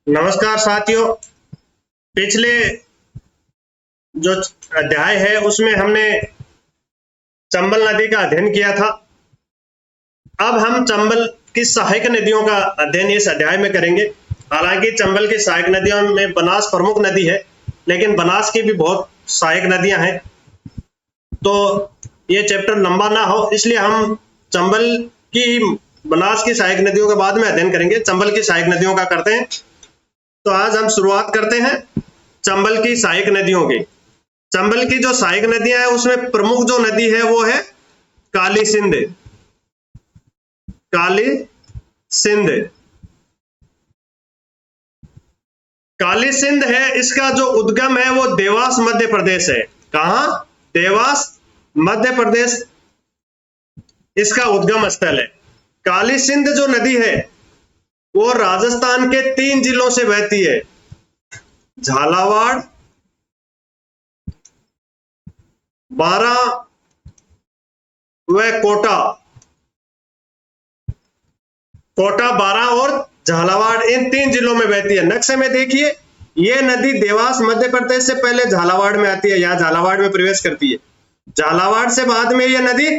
नमस्कार साथियों। पिछले जो अध्याय है उसमें हमने चंबल नदी का अध्ययन किया था। अब हम चंबल की सहायक नदियों का अध्ययन इस अध्याय में करेंगे। हालांकि चंबल की सहायक नदियों में बनास प्रमुख नदी है, लेकिन बनास की भी बहुत सहायक नदियां हैं, तो ये चैप्टर लंबा ना हो इसलिए हम चंबल की बनास की सहायक नदियों के बाद में अध्ययन करेंगे। चंबल की सहायक नदियों का करते हैं। तो आज हम शुरुआत करते हैं चंबल की सहायक नदियों की। चंबल की जो सहायक नदियां हैं उसमें प्रमुख जो नदी है वो है काली सिंध। काली सिंध, काली सिंध है, इसका जो उद्गम है वो देवास मध्य प्रदेश है। कहां? देवास मध्य प्रदेश इसका उद्गम स्थल है। काली सिंध जो नदी है वो राजस्थान के 3 जिलों से बहती है, झालावाड़, बारां व कोटा। कोटा, बारां और झालावाड़ इन 3 जिलों में बहती है। नक्शे में देखिए, ये नदी देवास मध्य प्रदेश से पहले झालावाड़ में आती है, यहाँ झालावाड़ में प्रवेश करती है। झालावाड़ से बाद में ये नदी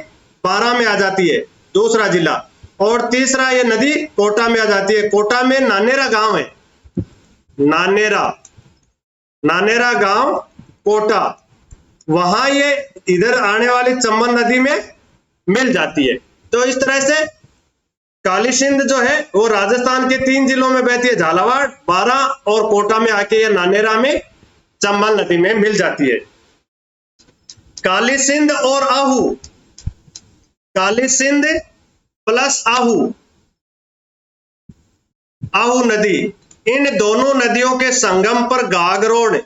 बारां में आ जाती है, दूसरा जिला, और तीसरा ये नदी कोटा में आ जाती है। कोटा में नानेरा गांव है, नानेरा गांव कोटा, वहां ये इधर आने वाली चंबल नदी में मिल जाती है। तो इस तरह से काली सिंध जो है वो राजस्थान के 3 जिलों में बहती है, झालावाड़, बारां और कोटा में आके ये नानेरा में चंबल नदी में मिल जाती है। काली सिंध और आहू, काली सिंध प्लस आहू, आहू नदी, इन दोनों नदियों के संगम पर गागरोन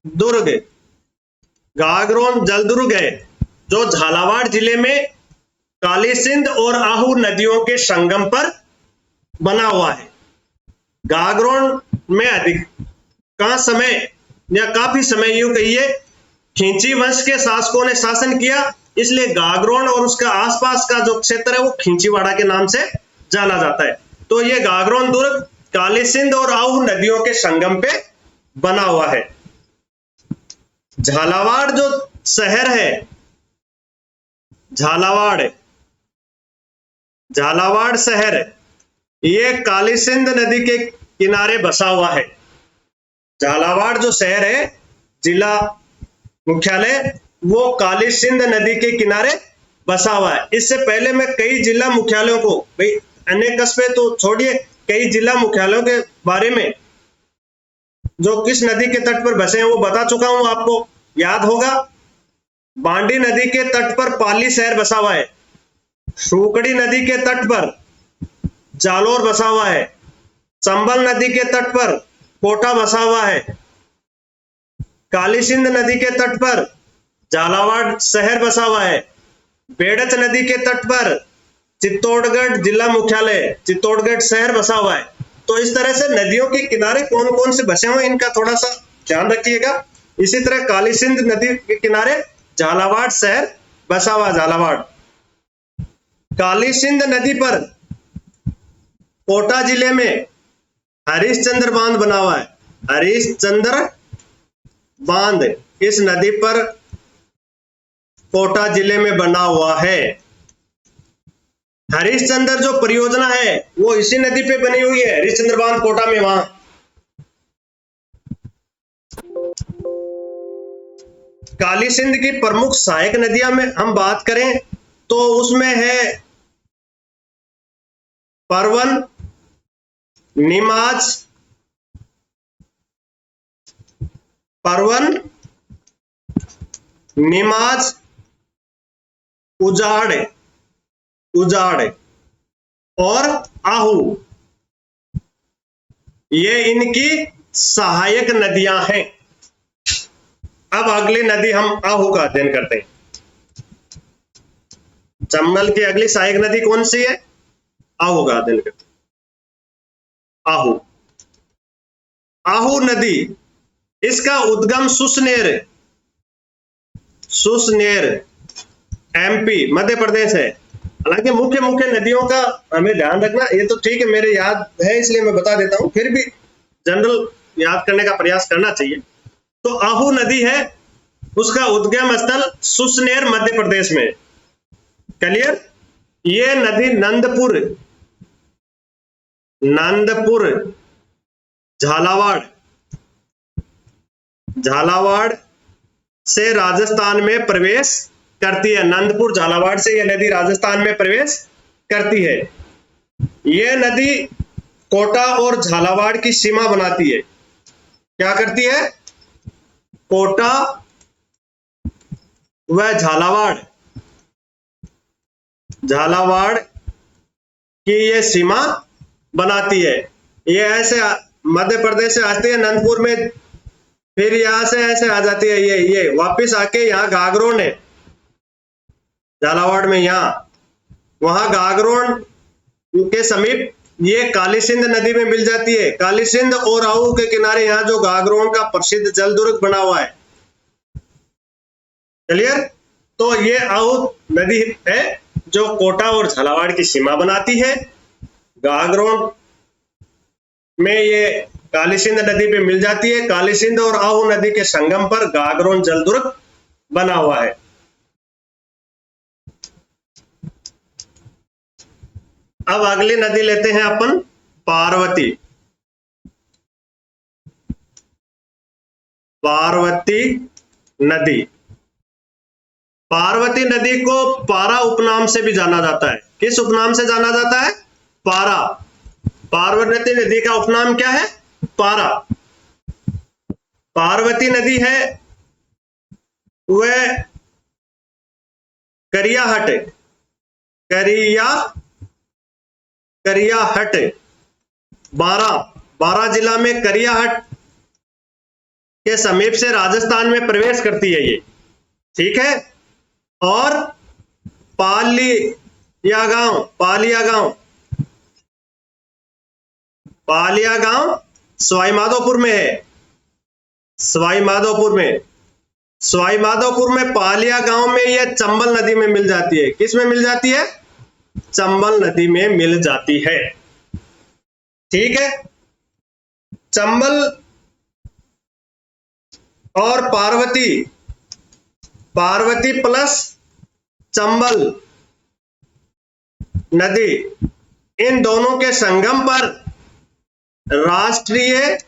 दुर्ग, गागरोन जलदुर्ग है, जो झालावाड़ जिले में काली सिंध और आहू नदियों के संगम पर बना हुआ है। गागरोन में काफी समय यूं कहिए खिंची वंश के शासकों ने शासन किया, इसलिए गागरोन और उसका आसपास का जो क्षेत्र है वो खिंचीवाड़ा के नाम से जाना जाता है। तो ये गागरोन दुर्ग काली सिंध और आहू नदियों के संगम पे बना हुआ है। झालावाड़ जो शहर है, झालावाड़ शहर, ये काली सिंध नदी के किनारे बसा हुआ है। झालावाड़ जो शहर है, जिला मुख्यालय, वो काली सिंध नदी के किनारे बसा हुआ है। इससे पहले मैं कई जिला मुख्यालयों को, भाई अन्य कस्बे तो छोड़िए, कई जिला मुख्यालयों के बारे में जो किस नदी के तट पर बसे हैं वो बता चुका हूं। आपको याद होगा, बांडी नदी के तट पर पाली शहर बसा हुआ है, सूकड़ी नदी के तट पर जालोर बसा हुआ है, चंबल नदी के तट पर कोटा बसा हुआ है, काली सिंध नदी के तट पर झालावाड़ शहर बसा हुआ है, बेड़च नदी के तट पर चित्तौड़गढ़ जिला मुख्यालय, चित्तौड़गढ़ शहर बसा हुआ है। तो इस तरह से नदियों के किनारे कौन कौन से बसे हुए इनका थोड़ा सा ध्यान रखिएगा। इसी तरह काली सिंध नदी के किनारे झालावाड़ शहर बसा हुआ, झालावाड़। काली सिंध नदी पर कोटा जिले में हरिश्चंद्र बांध बना हुआ है, हरिश्चंद्र बांध इस नदी पर कोटा जिले में बना हुआ है। हरिश्चंद्र जो परियोजना है वो इसी नदी पे बनी हुई है, हरिश्चंद्र बांध कोटा में। वहां काली सिंध की प्रमुख सहायक नदियां में हम बात करें तो उसमें है परवन, निमाज, उजाड़ और आहू, ये इनकी सहायक नदियां हैं। अब अगली नदी हम आहू का अध्ययन करते हैं। चंबल की अगली सहायक नदी कौन सी है? आहू का अध्ययन करते हैं। आहू नदी, इसका उद्गम सुसनेर एमपी मध्य प्रदेश है, हालांकि मुख्य मुख्य नदियों का हमें ध्यान रखना, ये तो ठीक है मेरे याद है इसलिए मैं बता देता हूं, फिर भी जनरल याद करने का प्रयास करना चाहिए। तो आहू नदी है, उसका उद्गम स्थल सुसनेर मध्य प्रदेश में। क्लियर? ये नदी नंदपुर झालावाड़ झालावाड़ से राजस्थान में प्रवेश करती है। नंदपुर झालावाड़ से यह नदी राजस्थान में प्रवेश करती है। यह नदी कोटा और झालावाड़ की सीमा बनाती है। क्या करती है? कोटा व झालावाड़ की ये सीमा बनाती है। ये ऐसे मध्य प्रदेश से आती है नंदपुर में, फिर यहां से ऐसे आ जाती है, ये वापिस आके यहाँ गागरोन है, झालावाड़ में, यहाँ वहां गागरोन के समीप ये काली सिंध नदी में मिल जाती है। काली सिंध और आहू के किनारे यहाँ जो गागरोन का प्रसिद्ध जल दुर्ग बना हुआ है। क्लियर? तो ये आहू नदी है जो कोटा और झालावाड़ की सीमा बनाती है। गागरोन में ये काली सिंध नदी पे मिल जाती है। काली सिंध और आहू नदी के संगम पर गागरोन जल दुर्ग बना हुआ है। अब अगली नदी लेते हैं अपन पार्वती। पार्वती नदी, पार्वती नदी को पारा उपनाम से भी जाना जाता है। किस उपनाम से जाना जाता है? पारा। पार्वती नदी का उपनाम क्या है? पारा। पार्वती नदी है वह करियाहट बारा जिला में करियाहट के समीप से राजस्थान में प्रवेश करती है ये। ठीक है? और पालिया गांव सवाई माधोपुर में है। सवाई माधोपुर में पालिया गांव में यह चंबल नदी में मिल जाती है। किस में मिल जाती है? चंबल नदी में मिल जाती है। ठीक है? चंबल और पार्वती प्लस चंबल नदी, इन दोनों के संगम पर राष्ट्रीय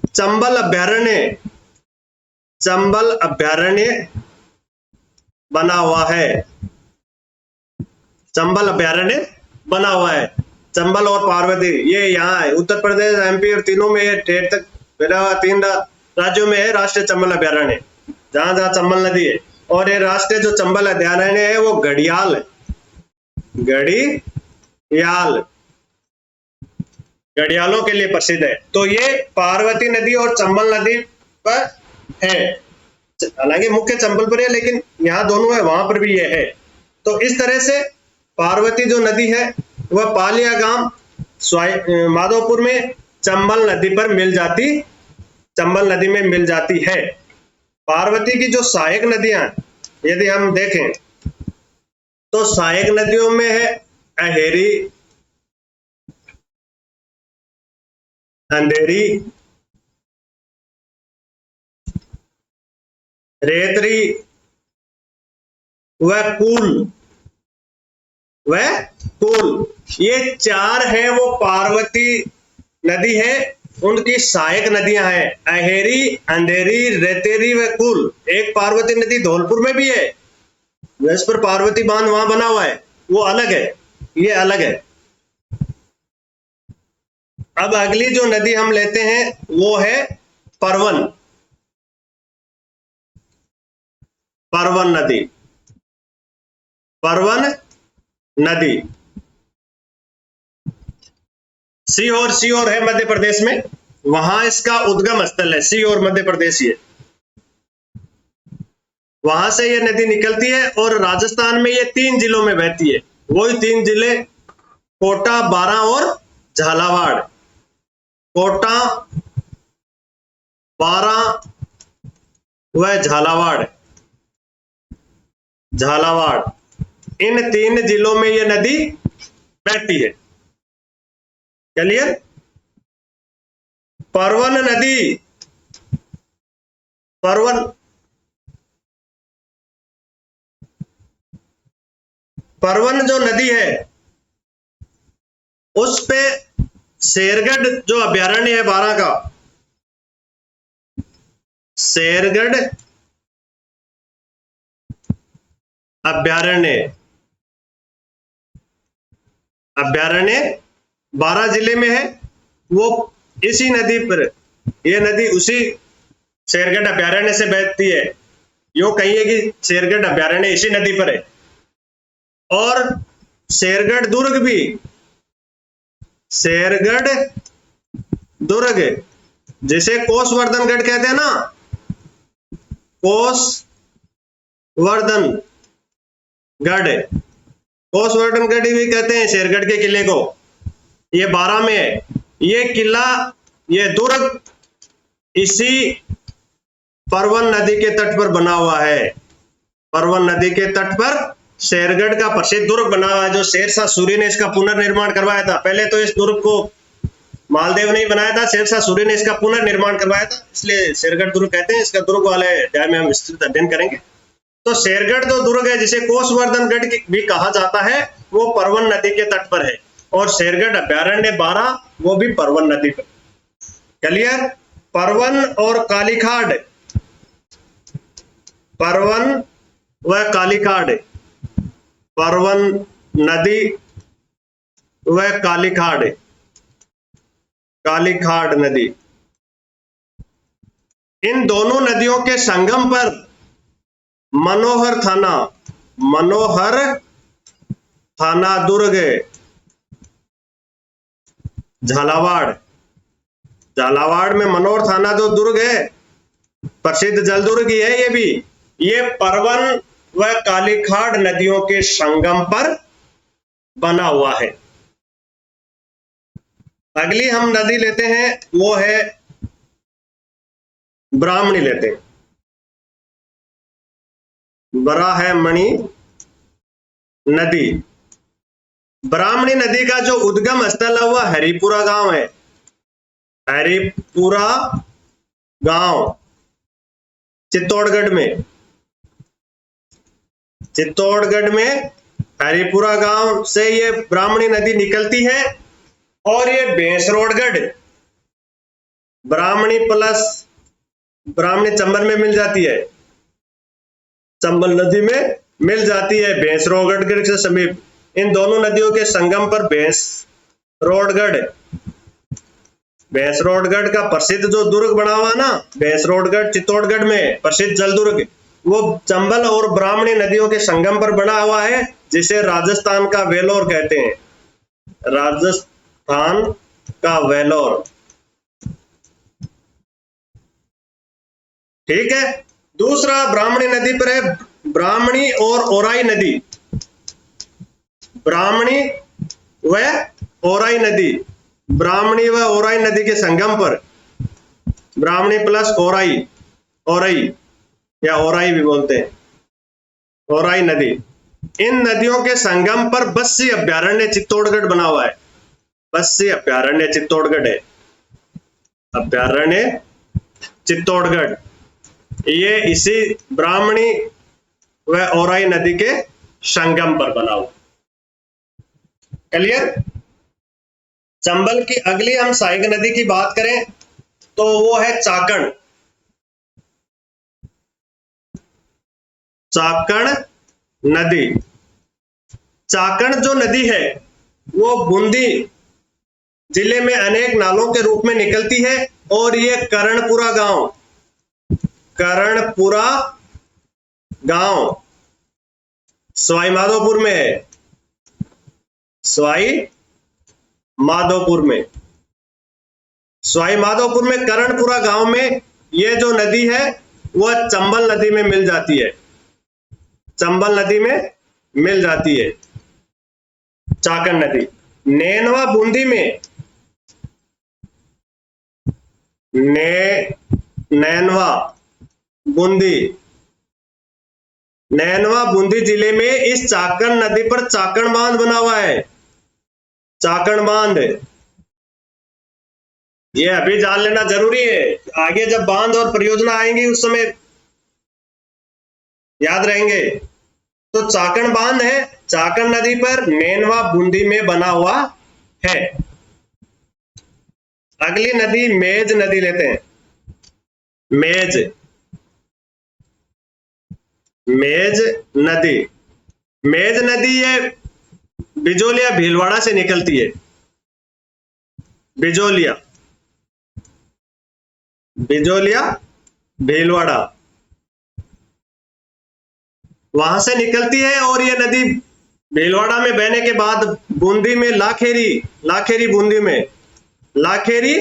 चंबल अभयारण्य बना हुआ है। चंबल अभयारण्य बना हुआ है। चंबल और पार्वती ये यहाँ है, उत्तर प्रदेश, एमपी और तीनों में ये ठेठ तक फैला हुआ, 3 राज्यों में है राष्ट्रीय चंबल अभयारण्य, जहां जहां चंबल नदी है। और ये राष्ट्रीय जो चंबल अभयारण्य है वो घड़ियाल है। घड़ियालों के लिए प्रसिद्ध है। तो ये पार्वती नदी और चंबल नदी पर है। हालांकि मुख्य चंबल पर है, लेकिन यहाँ दोनों है, वहां पर भी ये है। तो इस तरह से पार्वती जो नदी है वह पालिया गांव माधोपुर में चंबल नदी में मिल जाती है। पार्वती की जो सहायक नदियां यदि हम देखें तो सहायक नदियों में है अहेरी, अंधेरी, रेतरी व कूल। ये 4 है वो पार्वती नदी है, उनकी सहायक नदियां हैं अहेरी, अंधेरी, रेतेरी व कुल। एक पार्वती नदी धौलपुर में भी है, जिस पर पार्वती बांध वहां बना हुआ है, वो अलग है, ये अलग है। अब अगली जो नदी हम लेते हैं वो है परवन नदी। सीहोर है मध्य प्रदेश में, वहां इसका उद्गम स्थल है। सीहोर मध्य प्रदेश ये, वहां से ये नदी निकलती है और राजस्थान में ये 3 जिलों में बहती है। वही 3 जिले कोटा, बारां और झालावाड़। कोटा, बारां व झालावाड़। इन 3 जिलों में ये नदी बहती है। क्लियर? परवन नदी, परवन जो नदी है उस पे शेरगढ़ जो अभ्यारण्य है बारां का, शेरगढ़ अभ्यारण्य, बारां जिले में है। वो इसी नदी पर, ये नदी उसी शेरगढ़ अभ्यारण्य से बहती है। यो कहिए कि शेरगढ़ अभ्यारण्य इसी नदी पर है। और शेरगढ़ दुर्ग भी, शेरगढ़ दुर्ग जिसे कोसवर्धनगढ़ कहते हैं ना, कोसवर्धनगढ़ भी कहते हैं शेरगढ़ के किले को। ये बारां में है। ये किला, ये दुर्ग इसी परवन नदी के तट पर बना हुआ है। परवन नदी के तट पर शेरगढ़ का प्रसिद्ध दुर्ग बना हुआ है, जो शेरशाह सूरी ने इसका पुनर्निर्माण करवाया था। पहले तो इस दुर्ग को मालदेव ने ही बनाया था, शेरशाह सूरी ने इसका पुनर्निर्माण करवाया था, इसलिए शेरगढ़ दुर्ग कहते हैं। इसका दुर्ग वाले अध्याय में हम विस्तृत अध्ययन करेंगे। तो शेरगढ़ जो दुर्ग है, जिसे कोसवर्धनगढ़ भी कहा जाता है, वो परवन नदी के तट पर है। और शेरगढ़ अभ्यारण्य बारां, वो भी परवन नदी पर। क्लियर? परवन और कालीखाड़, परवन व कालीखाड़, परवन नदी व कालीखाड़, कालीखाड़ नदी, इन दोनों नदियों के संगम पर मनोहर थाना दुर्ग, झालावाड़ में मनोहर थाना जो दुर्ग है, प्रसिद्ध जल दुर्ग ही है ये भी। ये परवन व कालीखाड़ नदियों के संगम पर बना हुआ है। अगली हम नदी लेते हैं, वो है ब्राह्मणी लेते हैं। ब्राह्मणी नदी, ब्राह्मणी नदी का जो उद्गम स्थल है वह हरिपुरा गांव है। हरिपुरा गांव चित्तौड़गढ़ में हरिपुरा गांव से ये ब्राह्मणी नदी निकलती है। और ये भैंसरोडगढ़, ब्राह्मणी प्लस ब्राह्मणी चंबल में मिल जाती है, चंबल नदी में मिल जाती है भैंसरोडगढ़ के समीप। इन दोनों नदियों के संगम पर भैंसरोडगढ़ का प्रसिद्ध जो दुर्ग बना हुआ ना, भैंसरोडगढ़ चित्तौड़गढ़ में प्रसिद्ध जल दुर्ग, वो चंबल और ब्राह्मणी नदियों के संगम पर बना हुआ है, जिसे राजस्थान का वेलोर कहते हैं। राजस्थान का वेलोर। ठीक है। दूसरा ब्राह्मणी नदी पर है ब्राह्मणी और ओराई नदी, ब्राह्मणी व ओराई नदी, ब्राह्मणी व ओराई नदी के संगम पर, ब्राह्मणी प्लस ओराई या ओराई भी बोलते हैं, ओराई नदी, इन नदियों के संगम पर बस्सी अभ्यारण्य चित्तौड़गढ़ बना हुआ है। बस्सी अभ्यारण्य चित्तौड़गढ़ है, अभ्यारण्य चित्तौड़गढ़, ये इसी ब्राह्मणी व ओराई नदी के संगम पर बना हुआ। क्लियर? चंबल की अगली हम सहायक नदी की बात करें तो वो है चाकण। चाकण नदी, चाकण जो नदी है वो बूंदी जिले में अनेक नालों के रूप में निकलती है। और ये करणपुरा गांव सवाई माधोपुर में है, सवाई माधोपुर में करणपुरा गांव में ये जो नदी है वह चंबल नदी में मिल जाती है, चंबल नदी में मिल जाती है चाकण नदी। नैनवा बूंदी में, नैनवा बूंदी नैनवा बूंदी जिले में इस चाकण नदी पर चाकण बांध बना हुआ है। चाकण बांध, ये अभी जान लेना जरूरी है, आगे जब बांध और परियोजना आएंगी उस समय याद रहेंगे। तो चाकण बांध है, चाकण नदी पर नैनवा बूंदी में बना हुआ है। अगली नदी मेज नदी लेते हैं। मेज, मेज नदी, मेज नदी ये बिजोलिया भीलवाड़ा से निकलती है। बिजोलिया, बिजोलिया भीलवाड़ा, वहां से निकलती है और ये नदी भीलवाड़ा में बहने के बाद बूंदी में लाखेरी, लाखेरी बूंदी में, लाखेरी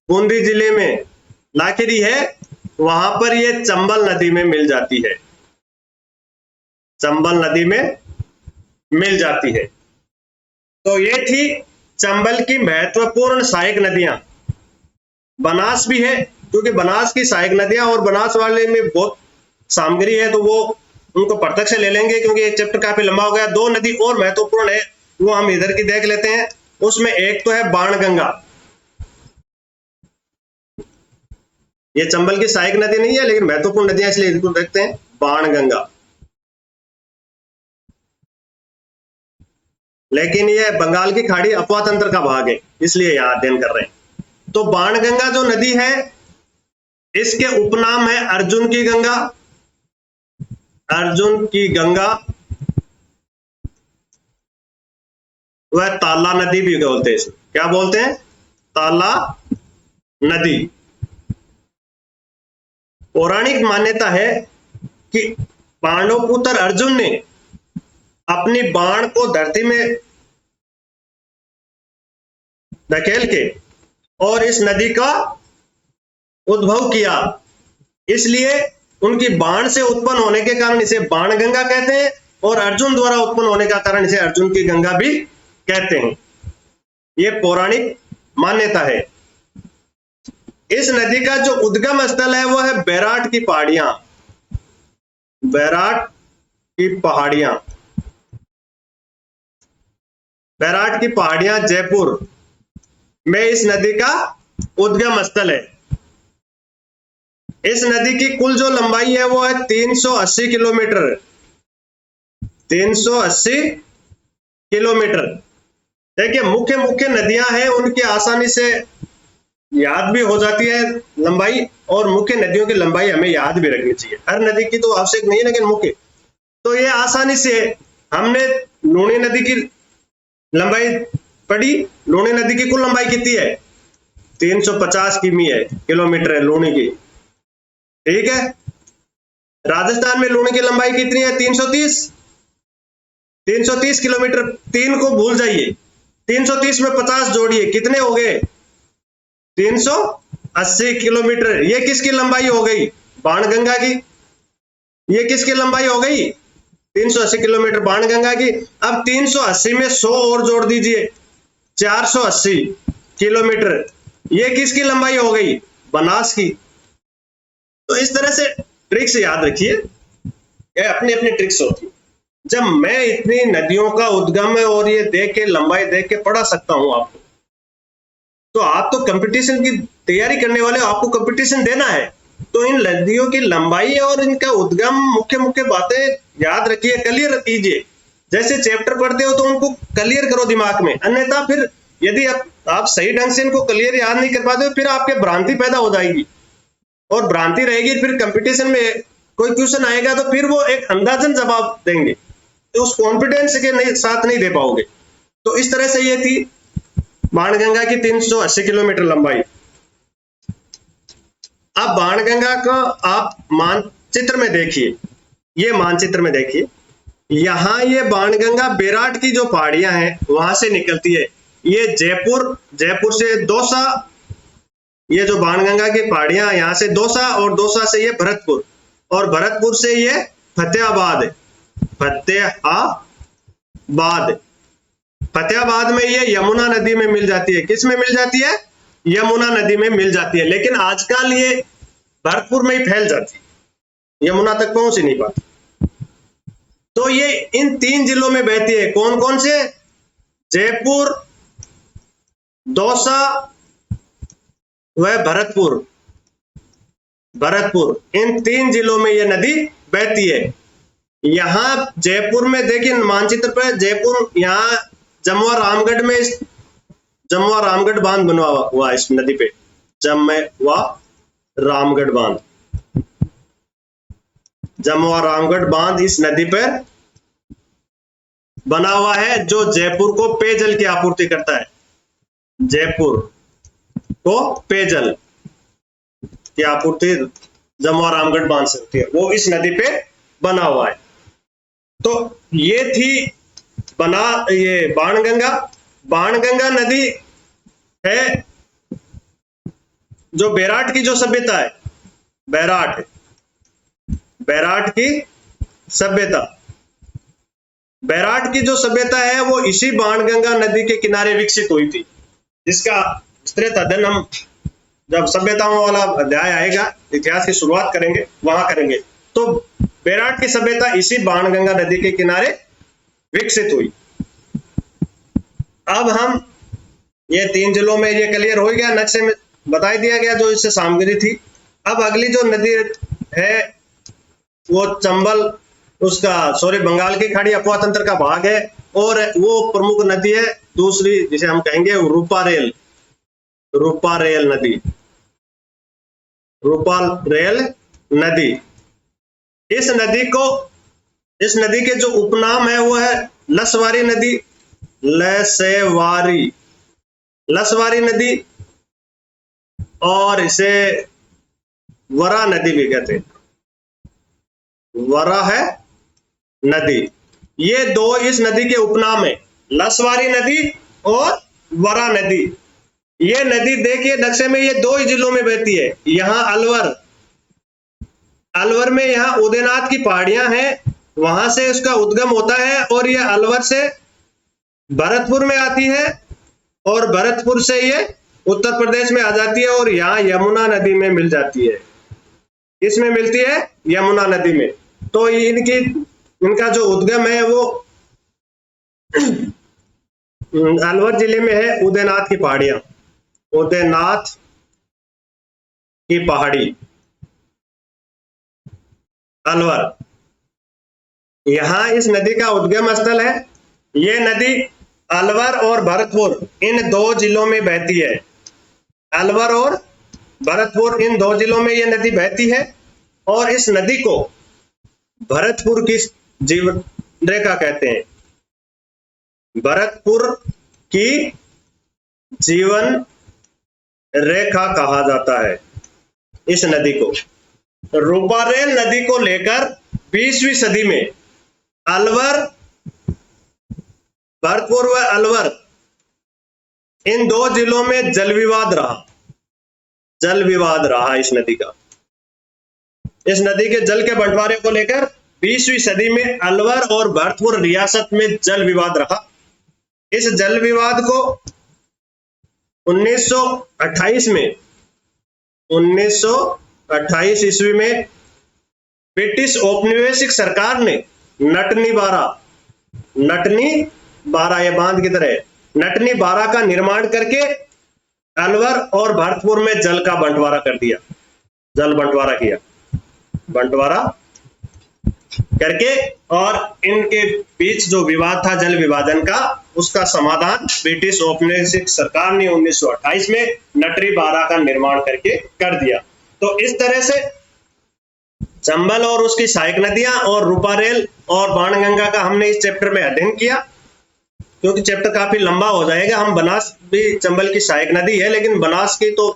बूंदी जिले में लाखेरी है, वहां पर ये चंबल नदी में मिल जाती है। चंबल नदी में मिल जाती है। तो ये थी चंबल की महत्वपूर्ण सहायक नदियां। बनास भी है, क्योंकि बनास की सहायक नदियां और बनास वाले में बहुत सामग्री है, तो वो उनको प्रत्यक्ष ले लेंगे क्योंकि ये चैप्टर काफी लंबा हो गया। दो नदी और महत्वपूर्ण है, वो हम इधर की देख लेते हैं। उसमें एक तो है बाणगंगा, ये चंबल की सहायक नदी नहीं है लेकिन महत्वपूर्ण नदियां, इसलिए इनको देखते हैं। बाणगंगा, लेकिन ये बंगाल की खाड़ी अपवा तंत्र का भाग है, इसलिए यहां अध्ययन कर रहे हैं। तो बाणगंगा जो नदी है, इसके उपनाम है अर्जुन की गंगा, अर्जुन की गंगा, वह ताला नदी भी बोलते हैं इसे। क्या बोलते हैं? ताला नदी। पौराणिक मान्यता है कि पांडव पुत्र अर्जुन ने अपनी बाण को धरती में धकेल के और इस नदी का उद्भव किया, इसलिए उनकी बाण से उत्पन्न होने के कारण इसे बाणगंगा कहते हैं, और अर्जुन द्वारा उत्पन्न होने का कारण इसे अर्जुन की गंगा भी कहते हैं। यह पौराणिक मान्यता है। इस नदी का जो उद्गम स्थल है वो है बैराट की पहाड़ियां, बैराट की पहाड़ियां, बैराट की पहाड़ियां जयपुर में इस नदी का उद्गम स्थल है। इस नदी की कुल जो लंबाई है वो है 380 किलोमीटर, 380 किलोमीटर। देखिए, मुख्य मुख्य नदियां हैं, उनकी आसानी से याद भी हो जाती है लंबाई, और मुख्य नदियों की लंबाई हमें याद भी रखनी चाहिए। हर नदी की तो आवश्यक नहीं है, लेकिन मुख्य तो ये आसानी से हमने लूणी नदी की लंबाई पढ़ी। लूणी नदी की कुल लंबाई कितनी है? 350 किमी है, किलोमीटर है लूणी की, ठीक है। राजस्थान में लूणी की लंबाई कितनी है? 330, 330 किलोमीटर। 3 को भूल जाइए, 330 में 50 जोड़िए, कितने हो गए? 380 किलोमीटर। ये किसकी लंबाई हो गई? बाणगंगा की। ये किसकी लंबाई हो गई? 380 किलोमीटर बाणगंगा की। अब 380 में 100 और जोड़ दीजिए, 480 किलोमीटर। ये किसकी लंबाई हो गई? बनास की। तो इस तरह से ट्रिक्स याद रखिए, ये अपनी अपनी ट्रिक्स होती है। जब मैं इतनी नदियों का उद्गम और ये देख के लंबाई देख के पढ़ा सकता हूं आपको, तो आप तो कंपटीशन की तैयारी करने वाले हो, आपको कंपटीशन देना है, तो इन नदियों की लंबाई और इनका उद्गम, मुख्य मुख्य बातें याद रखिए, क्लियर कीजिए। जैसे चैप्टर पढ़ते हो तो उनको क्लियर करो दिमाग में, अन्यथा फिर यदि आप सही ढंग से इनको क्लियर याद नहीं कर पाते, फिर आपके भ्रांति पैदा हो जाएगी, और भ्रांति रहेगी, फिर कंपटीशन में कोई क्वेश्चन आएगा तो फिर वो एक अंदाजन जवाब देंगे, तो उस कॉन्फिडेंस के साथ नहीं दे पाओगे। तो इस तरह से ये थी बाणगंगा की 380 किलोमीटर लंबाई। अब बाणगंगा का आप मानचित्र में देखिए, ये मानचित्र में देखिए, यहां ये बाणगंगा बैराट की जो पहाड़ियां हैं वहां से निकलती है। ये जयपुर, जयपुर से दौसा, ये जो बाणगंगा की पहाड़ियां यहां से दौसा, और दौसा से ये भरतपुर, और भरतपुर से ये फतेहाबाद, फतेहाबाद, फतेहाबाद में ये यमुना नदी में मिल जाती है। किस में मिल जाती है? यमुना नदी में मिल जाती है। लेकिन आजकल ये भरतपुर में ही फैल जाती है, यमुना तक पहुंच ही नहीं पाती। तो ये इन 3 जिलों में बहती है। कौन कौन से? जयपुर, दौसा व भरतपुर। इन 3 जिलों में ये नदी बहती है। यहां जयपुर में देखिए मानचित्र पर, जयपुर यहां जमुआ रामगढ़ में जमुआ रामगढ़ बांध बना हुआ इस नदी पे, जमुआ रामगढ़ बांध। जमुआ रामगढ़ बांध इस नदी पर बना हुआ है, जो जयपुर को पेयजल की आपूर्ति करता है। जयपुर को पेयजल की आपूर्ति जमुआ रामगढ़ बांध से होती है, वो इस नदी पे बना हुआ है। तो ये थी ये बाणगंगा। बाणगंगा नदी है जो बैराट की जो सभ्यता है, बैराट की सभ्यता, बैराट की जो सभ्यता है वो इसी बाणगंगा नदी के किनारे विकसित हुई थी, जिसका विस्तृत अध्ययन हम जब सभ्यताओं वाला अध्याय आएगा, इतिहास की शुरुआत करेंगे, वहां करेंगे। तो बैराट की सभ्यता इसी बाणगंगा नदी के किनारे विकसित हुई। अब हम ये 3 जिलों में ये क्लियर हो गया, नक्शे में बता दिया गया जो इससे सामग्री थी। अब अगली जो नदी है वो चंबल, बंगाल की खाड़ी अफवाह तंत्र का भाग है, और वो प्रमुख नदी है दूसरी, जिसे हम कहेंगे रूपारेल नदी। इस नदी के जो उपनाम है वो है लसवारी नदी, लसवारी नदी, और इसे वरा नदी भी कहते हैं। वरा है नदी, ये दो इस नदी के उपनाम है, लसवारी नदी और वरा नदी। ये नदी देखिए नक्शे में, ये 2 जिलों में बहती है। यहाँ अलवर में यहाँ उदयनाथ की पहाड़ियां हैं, वहां से उसका उद्गम होता है, और ये अलवर से भरतपुर में आती है, और भरतपुर से ये उत्तर प्रदेश में आ जाती है, और यहाँ यमुना नदी में मिल जाती है। किसमें मिलती है? यमुना नदी में। तो इनका जो उद्गम है वो अलवर जिले में है, उदयनाथ की पहाड़ियां, उदयनाथ की पहाड़ी, अलवर, यहां इस नदी का उद्गम स्थल है। ये नदी अलवर और भरतपुर इन 2 जिलों में बहती है। अलवर और भरतपुर इन 2 जिलों में ये नदी बहती है, और इस नदी को भरतपुर की जीवन रेखा कहते हैं। भरतपुर की जीवन रेखा कहा जाता है इस नदी को। रूपारेल नदी को लेकर 20वीं सदी में भरतपुर व अलवर इन 2 जिलों में जल विवाद रहा इस नदी का। इस नदी के जल के बंटवारे को लेकर 20वीं सदी में अलवर और भरतपुर रियासत में जल विवाद रहा। इस जल विवाद को 1928 ईस्वी में ब्रिटिश औपनिवेशिक सरकार ने नटनी बारा ये बांध की तरह नटनी बारा का निर्माण करके अलवर और भरतपुर में जल का बंटवारा कर दिया। बंटवारा करके, और इनके बीच जो विवाद था जल विभाजन का, उसका समाधान ब्रिटिश औपनिवेशिक सरकार ने 1928 में नटनी बारा का निर्माण करके कर दिया। तो इस तरह से चंबल और उसकी सहायक नदियां और रूपारेल और बाणगंगा का हमने इस चैप्टर में अध्ययन किया। क्योंकि चैप्टर काफी लंबा हो जाएगा, हम बनास भी चंबल की सहायक नदी है, लेकिन बनास की तो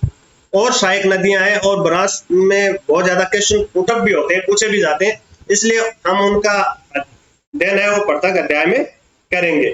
और सहायक नदियां हैं, और बनास में बहुत ज्यादा क्वेश्चन पुटअप भी होते हैं, पूछे भी जाते हैं, इसलिए हम उनका अध्ययन है वो प्रत्येक अध्याय में करेंगे।